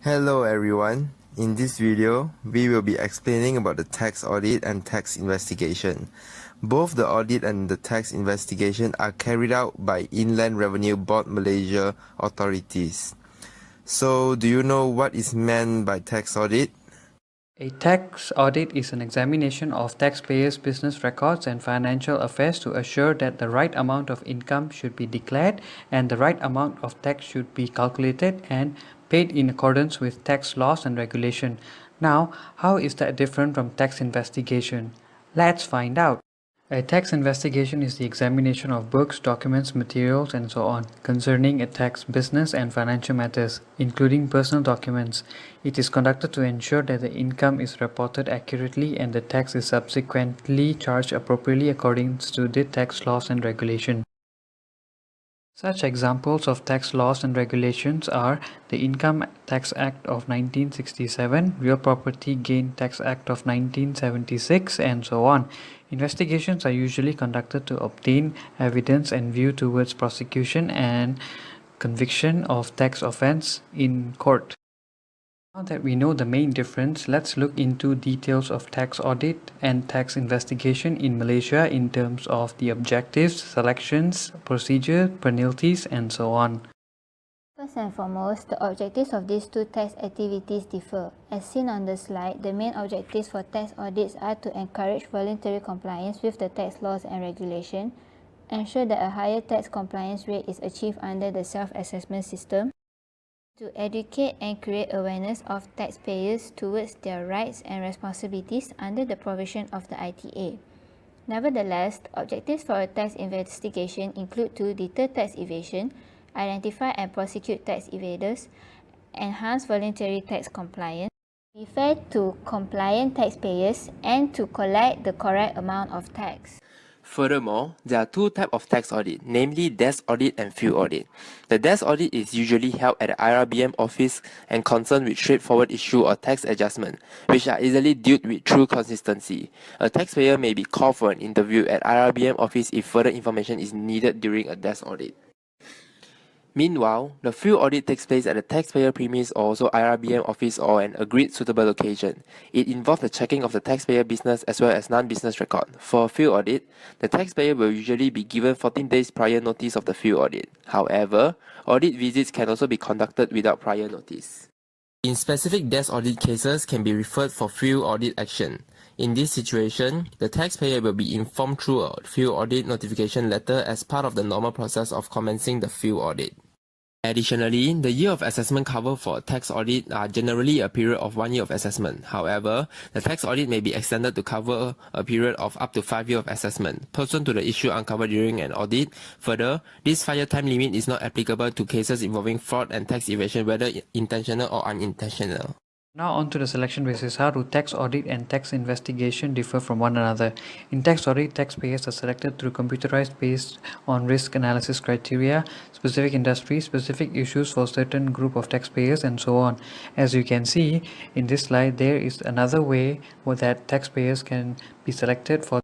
Hello everyone. In this video, we will be explaining about the tax audit and tax investigation. Both the audit and the tax investigation are carried out by Inland Revenue Board Malaysia authorities. So, do you know what is meant by tax audit? A tax audit is an examination of taxpayers' business records and financial affairs to assure that the right amount of income should be declared and the right amount of tax should be calculated and paid in accordance with tax laws and regulation. Now, how is that different from tax investigation? Let's find out. A tax investigation is the examination of books, documents, materials, and so on concerning a tax business and financial matters, including personal documents. It is conducted to ensure that the income is reported accurately and the tax is subsequently charged appropriately according to the tax laws and regulation. Such examples of tax laws and regulations are the Income Tax Act of 1967, Real Property Gain Tax Act of 1976, and so on. Investigations are usually conducted to obtain evidence and view towards prosecution and conviction of tax offence in court. Now that we know the main difference, let's look into details of tax audit and tax investigation in Malaysia in terms of the objectives, selections, procedure, penalties, and so on. First and foremost, the objectives of these two tax activities differ. As seen on the slide, the main objectives for tax audits are to encourage voluntary compliance with the tax laws and regulation, ensure that a higher tax compliance rate is achieved under the self-assessment system, to educate and create awareness of taxpayers towards their rights and responsibilities under the provision of the ITA. Nevertheless, the objectives for a tax investigation include to deter tax evasion, identify and prosecute tax evaders, enhance voluntary tax compliance, be fair to compliant taxpayers, and to collect the correct amount of tax. Furthermore, there are two types of tax audit, namely desk audit and field audit. The desk audit is usually held at the IRBM office and concerned with straightforward issue or tax adjustment, which are easily dealt with through consistency. A taxpayer may be called for an interview at IRBM office if further information is needed during a desk audit. Meanwhile, the field audit takes place at the taxpayer premise or also IRBM office or an agreed suitable location. It involves the checking of the taxpayer business as well as non-business record. For a field audit, the taxpayer will usually be given 14 days prior notice of the field audit. However, audit visits can also be conducted without prior notice. In specific desk audit cases can be referred for field audit action. In this situation, the taxpayer will be informed through a field audit notification letter as part of the normal process of commencing the field audit. Additionally, the year of assessment cover for a tax audit are generally a period of 1 year of assessment. However, the tax audit may be extended to cover a period of up to 5 years of assessment, pursuant to the issue uncovered during an audit. Further, this 5-year time limit is not applicable to cases involving fraud and tax evasion, whether intentional or unintentional. Now on to the selection basis. How do tax audit and tax investigation differ from one another? In tax audit, taxpayers are selected through computerized based on risk analysis criteria, specific industry, specific issues for certain group of taxpayers, and so on. As you can see in this slide, there is another way that taxpayers can be selected for.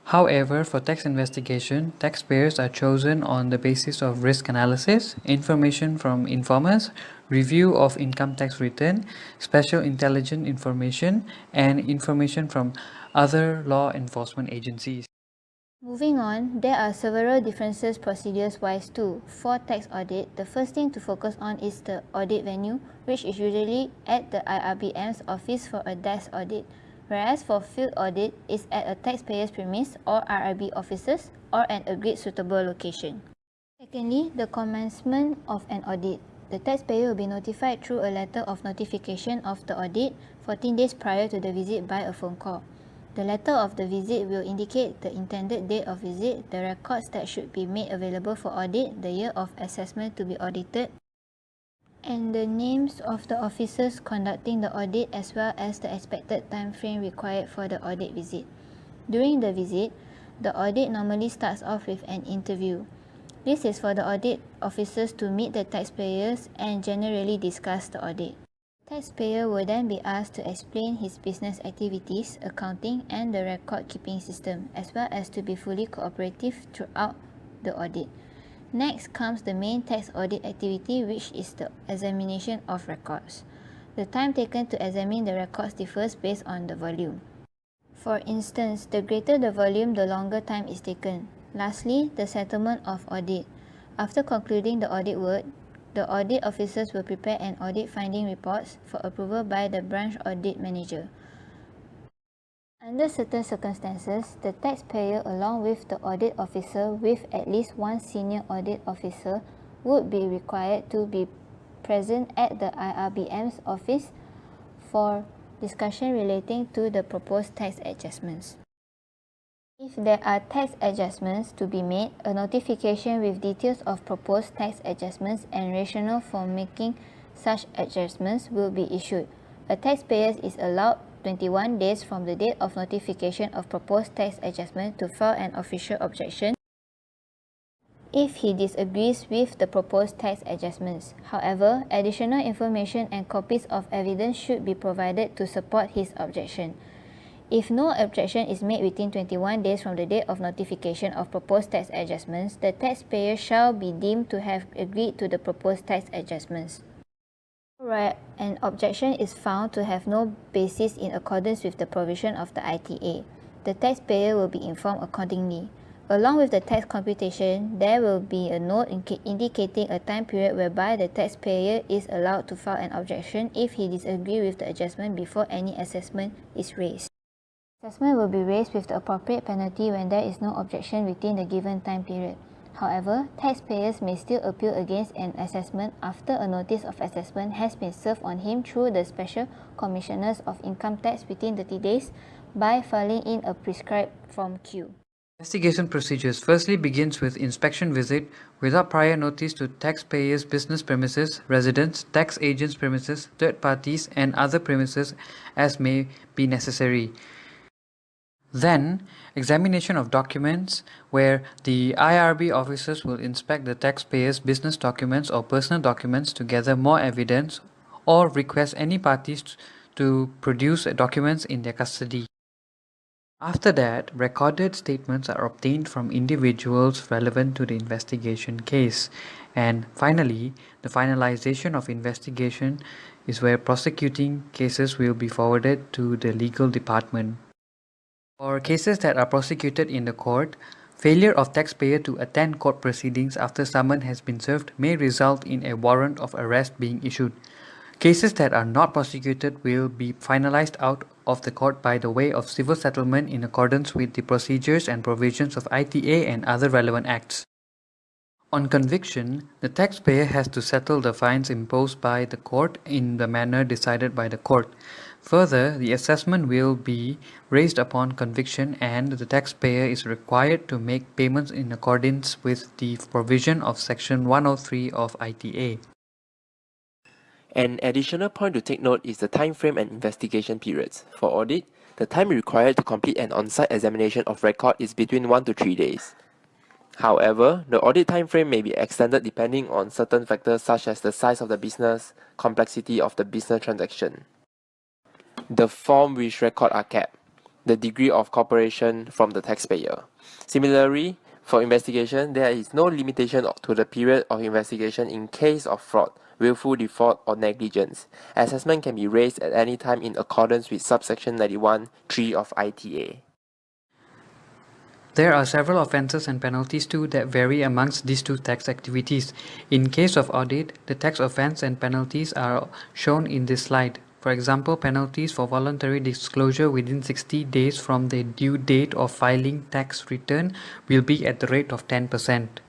However, for tax investigation, taxpayers are chosen on the basis of risk analysis, information from informers, review of income tax return, special intelligence information, and information from other law enforcement agencies. Moving on, there are several differences procedures-wise too. For tax audit, the first thing to focus on is the audit venue, which is usually at the IRBM's office for a desk audit, whereas for field audit is at a taxpayer's premise or IRB offices or an agreed suitable location. Secondly, the commencement of an audit. The taxpayer will be notified through a letter of notification of the audit 14 days prior to the visit by a phone call. The letter of the visit will indicate the intended date of visit, the records that should be made available for audit, the year of assessment to be audited, and the names of the officers conducting the audit as well as the expected time frame required for the audit visit. During the visit, the audit normally starts off with an interview. This is for the audit officers to meet the taxpayers and generally discuss the audit. Taxpayer will then be asked to explain his business activities, accounting, and the record-keeping system, as well as to be fully cooperative throughout the audit. Next comes the main tax audit activity, which is the examination of records. The time taken to examine the records differs based on the volume. For instance, the greater the volume, the longer time is taken. Lastly, the settlement of audit. After concluding the audit work, the audit officers will prepare an audit finding reports for approval by the branch audit manager. Under certain circumstances, the taxpayer along with the audit officer with at least one senior audit officer would be required to be present at the IRBM's office for discussion relating to the proposed tax adjustments. If there are tax adjustments to be made, a notification with details of proposed tax adjustments and rationale for making such adjustments will be issued. A taxpayer is allowed 21 days from the date of notification of proposed tax adjustment to file an official objection if he disagrees with the proposed tax adjustments. However, additional information and copies of evidence should be provided to support his objection. If no objection is made within 21 days from the date of notification of proposed tax adjustments, the taxpayer shall be deemed to have agreed to the proposed tax adjustments. Where an objection is found to have no basis in accordance with the provision of the ITA, the taxpayer will be informed accordingly. Along with the tax computation, there will be a note indicating a time period whereby the taxpayer is allowed to file an objection if he disagrees with the adjustment before any assessment is raised. Assessment will be raised with the appropriate penalty when there is no objection within the given time period. However, taxpayers may still appeal against an assessment after a notice of assessment has been served on him through the Special Commissioners of Income Tax within 30 days by filing in a prescribed Form Q. Investigation procedures firstly begins with inspection visit without prior notice to taxpayers' business premises, residents, tax agents' premises, third parties, and other premises as may be necessary. Then, examination of documents where the IRB officers will inspect the taxpayer's business documents or personal documents to gather more evidence or request any parties to produce documents in their custody. After that, recorded statements are obtained from individuals relevant to the investigation case. And finally, the finalization of investigation is where prosecuting cases will be forwarded to the legal department. For cases that are prosecuted in the court, failure of taxpayer to attend court proceedings after summons has been served may result in a warrant of arrest being issued. Cases that are not prosecuted will be finalized out of the court by the way of civil settlement in accordance with the procedures and provisions of ITA and other relevant acts. On conviction, the taxpayer has to settle the fines imposed by the court in the manner decided by the court. Further, the assessment will be raised upon conviction and the taxpayer is required to make payments in accordance with the provision of Section 103 of ITA. An additional point to take note is the time frame and investigation periods. For audit, the time required to complete an on-site examination of record is between 1 to 3 days. However, the audit time frame may be extended depending on certain factors such as the size of the business, complexity of the business transaction, the form which records are kept, the degree of cooperation from the taxpayer. Similarly, for investigation, there is no limitation to the period of investigation in case of fraud, willful default, or negligence. Assessment can be raised at any time in accordance with subsection 91(3) of ITA. There are several offences and penalties too that vary amongst these two tax activities. In case of audit, the tax offence and penalties are shown in this slide. For example, penalties for voluntary disclosure within 60 days from the due date of filing tax return will be at the rate of 10%.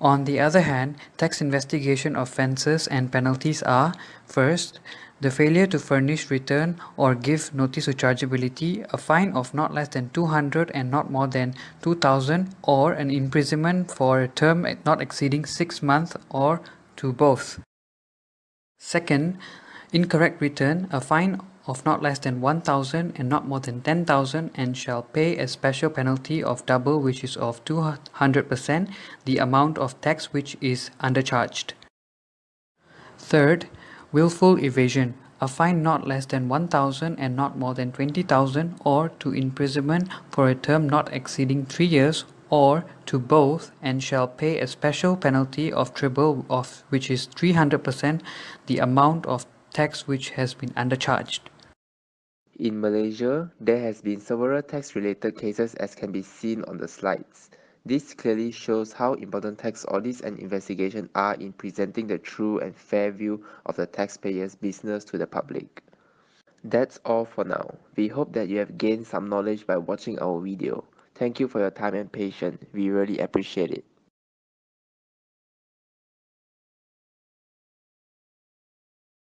On the other hand, tax investigation offences and penalties are: first, the failure to furnish return or give notice of chargeability, a fine of not less than 200 and not more than 2,000, or an imprisonment for a term not exceeding 6 months, or to both. Second, incorrect return, a fine of not less than 1,000 and not more than 10,000, and shall pay a special penalty of double, which is of 200% the amount of tax which is undercharged. Third, willful evasion, a fine not less than 1,000 and not more than 20,000, or to imprisonment for a term not exceeding 3 years, or to both, and shall pay a special penalty of treble, of which is 300% the amount of tax which has been undercharged. In Malaysia, there has been several tax-related cases as can be seen on the slides. This clearly shows how important tax audits and investigation are in presenting the true and fair view of the taxpayer's business to the public. That's all for now. We hope that you have gained some knowledge by watching our video. Thank you for your time and patience. We really appreciate it.